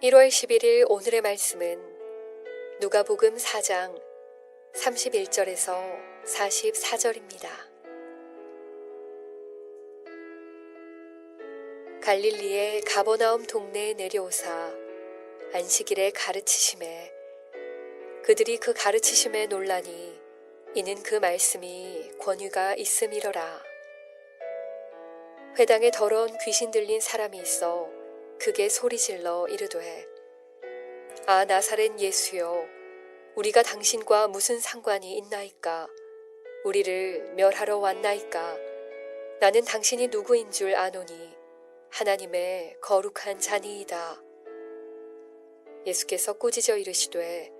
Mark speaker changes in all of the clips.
Speaker 1: 1월 11일 오늘의 말씀은 누가복음 4장 31절에서 44절입니다. 갈릴리의 가버나움 동네에 내려오사 안식일에 가르치심에 그들이 그 가르치심에 놀라니 이는 그 말씀이 권위가 있음이러라. 회당에 더러운 귀신 들린 사람이 있어 크게 소리질러 이르되 아 나사렛 예수여 우리가 당신과 무슨 상관이 있나이까? 우리를 멸하러 왔나이까? 나는 당신이 누구인 줄 아노니 하나님의 거룩한 자니이다. 예수께서 꾸짖어 이르시되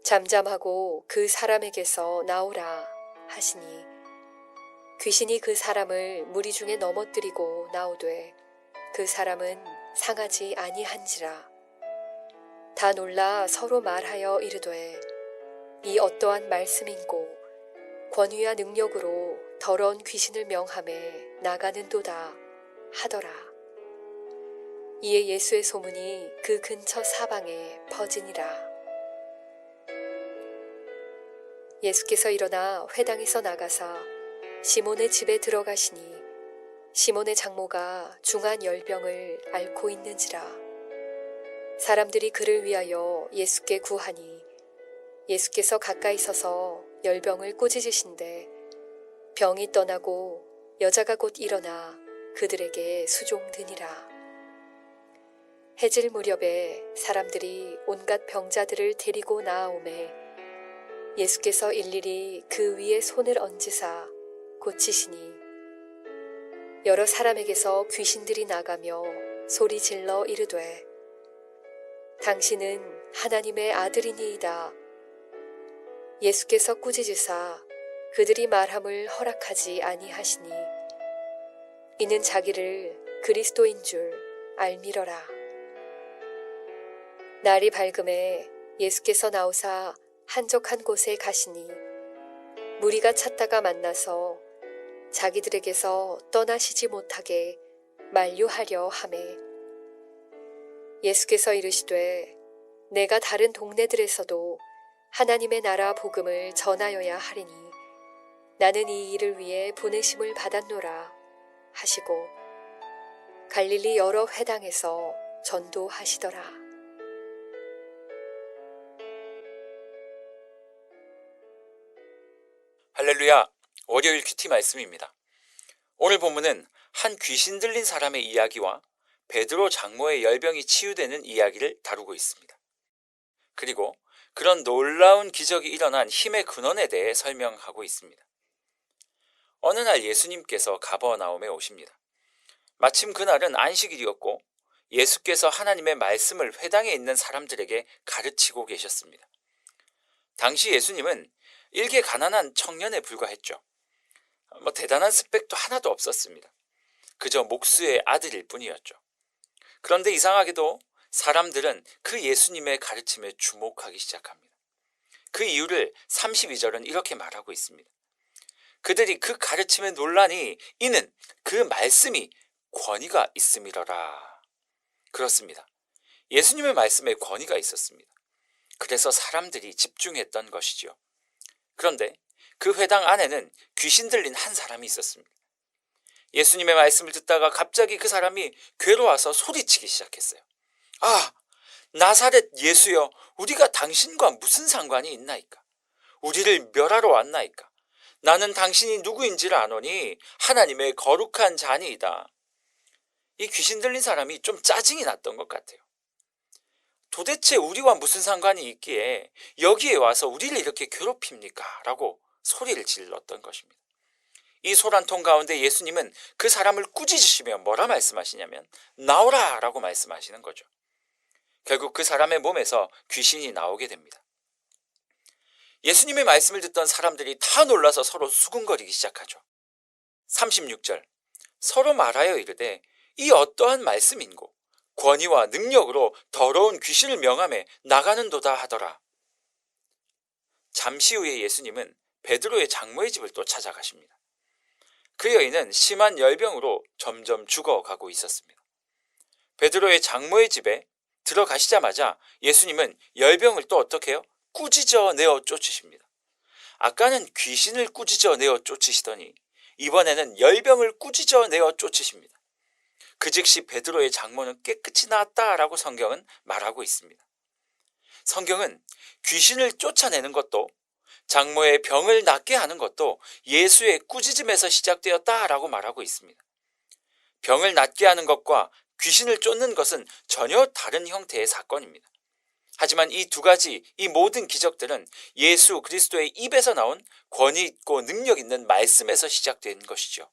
Speaker 1: 잠잠하고 그 사람에게서 나오라 하시니 귀신이 그 사람을 무리 중에 넘어뜨리고 나오되 그 사람은 상하지 아니한지라. 다 놀라 서로 말하여 이르되 이 어떠한 말씀인고 권위와 능력으로 더러운 귀신을 명하매 나가는도다 하더라. 이에 예수의 소문이 그 근처 사방에 퍼지니라. 예수께서 일어나 회당에서 나가사 시몬의 집에 들어가시니 시몬의 장모가 중한 열병을 앓고 있는지라. 사람들이 그를 위하여 예수께 구하니 예수께서 가까이 서서 열병을 꾸짖으신데 병이 떠나고 여자가 곧 일어나 그들에게 수종드니라. 해질 무렵에 사람들이 온갖 병자들을 데리고 나아오매 예수께서 일일이 그 위에 손을 얹으사 고치시니 여러 사람에게서 귀신들이 나가며 소리질러 이르되 당신은 하나님의 아들이니이다. 예수께서 꾸짖으사 그들이 말함을 허락하지 아니하시니 이는 자기를 그리스도인 줄 알미러라. 날이 밝음에 예수께서 나오사 한적한 곳에 가시니 무리가 찾다가 만나서 자기들에게서 떠나시지 못하게 만류하려 하매 예수께서 이르시되 내가 다른 동네들에서도 하나님의 나라 복음을 전하여야 하리니 나는 이 일을 위해 보내심을 받았노라 하시고 갈릴리 여러 회당에서 전도하시더라.
Speaker 2: 할렐루야, 월요일 큐티 말씀입니다. 오늘 본문은 한 귀신 들린 사람의 이야기와 베드로 장모의 열병이 치유되는 이야기를 다루고 있습니다. 그리고 그런 놀라운 기적이 일어난 힘의 근원에 대해 설명하고 있습니다. 어느 날 예수님께서 가버나움에 오십니다. 마침 그날은 안식일이었고 예수께서 하나님의 말씀을 회당에 있는 사람들에게 가르치고 계셨습니다. 당시 예수님은 일개 가난한 청년에 불과했죠. 대단한 스펙도 하나도 없었습니다. 그저 목수의 아들일 뿐이었죠. 그런데 이상하게도 사람들은 그 예수님의 가르침에 주목하기 시작합니다. 그 이유를 32절은 이렇게 말하고 있습니다. 그들이 그 가르침에 놀라니 이는 그 말씀이 권위가 있음이러라. 그렇습니다. 예수님의 말씀에 권위가 있었습니다. 그래서 사람들이 집중했던 것이지요. 그런데 그 회당 안에는 귀신 들린 한 사람이 있었습니다. 예수님의 말씀을 듣다가 갑자기 그 사람이 괴로워서 소리치기 시작했어요. 아, 나사렛 예수여, 우리가 당신과 무슨 상관이 있나이까? 우리를 멸하러 왔나이까? 나는 당신이 누구인지를 아노니 하나님의 거룩한 자니이다. 이 귀신 들린 사람이 좀 짜증이 났던 것 같아요. 도대체 우리와 무슨 상관이 있기에 여기에 와서 우리를 이렇게 괴롭힙니까? 라고 소리를 질렀던 것입니다. 이 소란통 가운데 예수님은 그 사람을 꾸짖으시며 뭐라 말씀하시냐면 나오라 라고 말씀하시는 거죠. 결국 그 사람의 몸에서 귀신이 나오게 됩니다. 예수님의 말씀을 듣던 사람들이 다 놀라서 서로 수군거리기 시작하죠. 36절 서로 말하여 이르되 이 어떠한 말씀인고 권위와 능력으로 더러운 귀신을 명함에 나가는도다 하더라. 잠시 후에 예수님은 베드로의 장모의 집을 또 찾아가십니다. 그 여인은 심한 열병으로 점점 죽어가고 있었습니다. 베드로의 장모의 집에 들어가시자마자 예수님은 열병을 또 어떻게 해요? 꾸짖어 내어 쫓으십니다. 아까는 귀신을 꾸짖어 내어 쫓으시더니 이번에는 열병을 꾸짖어 내어 쫓으십니다. 그 즉시 베드로의 장모는 깨끗이 나았다라고 성경은 말하고 있습니다. 성경은 귀신을 쫓아내는 것도 장모의 병을 낫게 하는 것도 예수의 꾸짖음에서 시작되었다라고 말하고 있습니다. 병을 낫게 하는 것과 귀신을 쫓는 것은 전혀 다른 형태의 사건입니다. 하지만 이 두 가지, 이 모든 기적들은 예수 그리스도의 입에서 나온 권위 있고 능력 있는 말씀에서 시작된 것이죠.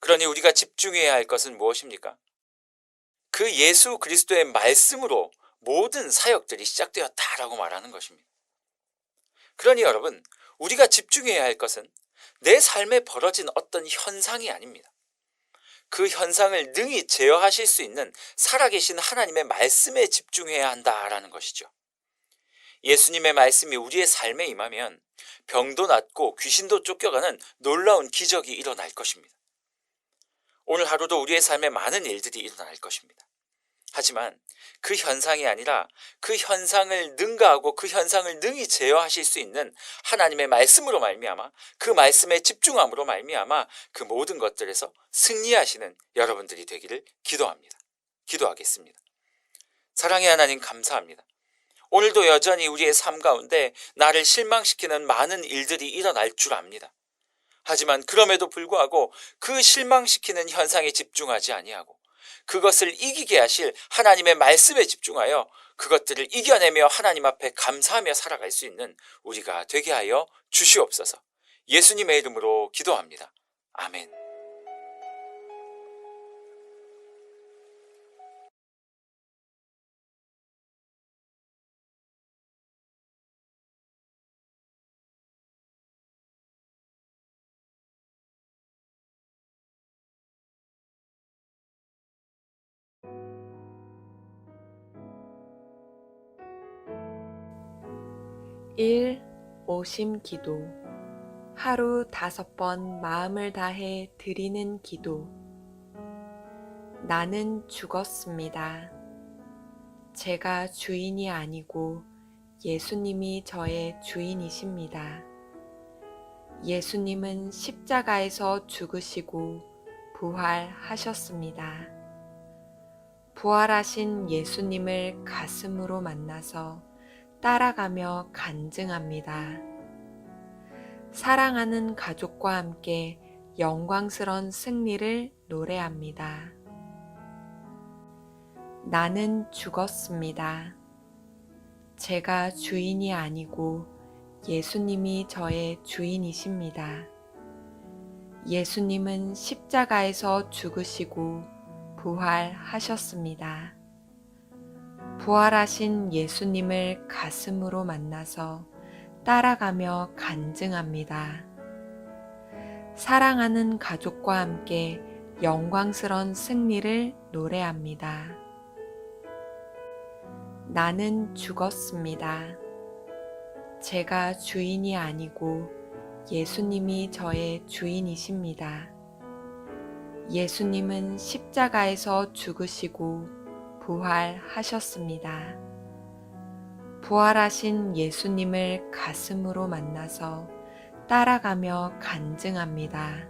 Speaker 2: 그러니 우리가 집중해야 할 것은 무엇입니까? 그 예수 그리스도의 말씀으로 모든 사역들이 시작되었다라고 말하는 것입니다. 그러니 여러분, 우리가 집중해야 할 것은 내 삶에 벌어진 어떤 현상이 아닙니다. 그 현상을 능히 제어하실 수 있는 살아계신 하나님의 말씀에 집중해야 한다라는 것이죠. 예수님의 말씀이 우리의 삶에 임하면 병도 낫고 귀신도 쫓겨가는 놀라운 기적이 일어날 것입니다. 오늘 하루도 우리의 삶에 많은 일들이 일어날 것입니다. 하지만 그 현상이 아니라 그 현상을 능가하고 그 현상을 능히 제어하실 수 있는 하나님의 말씀으로 말미암아 그 말씀에 집중함으로 말미암아 그 모든 것들에서 승리하시는 여러분들이 되기를 기도합니다. 기도하겠습니다. 사랑의 하나님 감사합니다. 오늘도 여전히 우리의 삶 가운데 나를 실망시키는 많은 일들이 일어날 줄 압니다. 하지만 그럼에도 불구하고 그 실망시키는 현상에 집중하지 아니하고 그것을 이기게 하실 하나님의 말씀에 집중하여 그것들을 이겨내며 하나님 앞에 감사하며 살아갈 수 있는 우리가 되게 하여 주시옵소서. 예수님의 이름으로 기도합니다. 아멘.
Speaker 3: 일 오심 기도. 하루 5번 마음을 다해 드리는 기도. 나는 죽었습니다. 제가 주인이 아니고 예수님이 저의 주인이십니다. 예수님은 십자가에서 죽으시고 부활하셨습니다. 부활하신 예수님을 가슴으로 만나서 따라가며 간증합니다. 사랑하는 가족과 함께 영광스런 승리를 노래합니다. 나는 죽었습니다. 제가 주인이 아니고 예수님이 저의 주인이십니다. 예수님은 십자가에서 죽으시고 부활하셨습니다. 부활하신 예수님을 가슴으로 만나서 따라가며 간증합니다. 사랑하는 가족과 함께 영광스런 승리를 노래합니다. 나는 죽었습니다. 제가 주인이 아니고 예수님이 저의 주인이십니다. 예수님은 십자가에서 죽으시고 부활하셨습니다. 부활하신 예수님을 가슴으로 만나서 따라가며 간증합니다.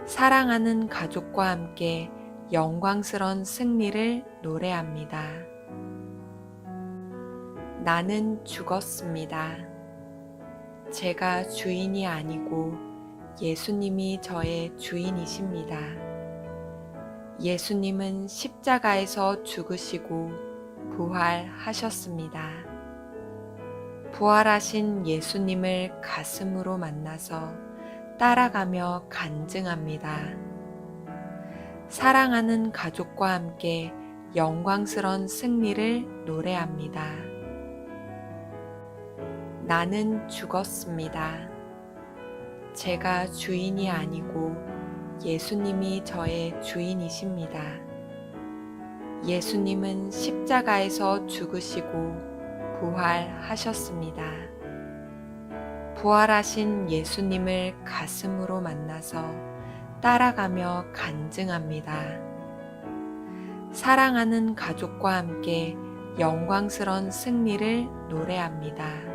Speaker 3: 사랑하는 가족과 함께 영광스런 승리를 노래합니다. 나는 죽었습니다. 제가 주인이 아니고 예수님이 저의 주인이십니다. 예수님은 십자가에서 죽으시고 부활하셨습니다. 부활하신 예수님을 가슴으로 만나서 따라가며 간증합니다. 사랑하는 가족과 함께 영광스런 승리를 노래합니다. 나는 죽었습니다. 제가 주인이 아니고 예수님이 저의 주인이십니다. 예수님은 십자가에서 죽으시고 부활하셨습니다. 부활하신 예수님을 가슴으로 만나서 따라가며 간증합니다. 사랑하는 가족과 함께 영광스러운 승리를 노래합니다.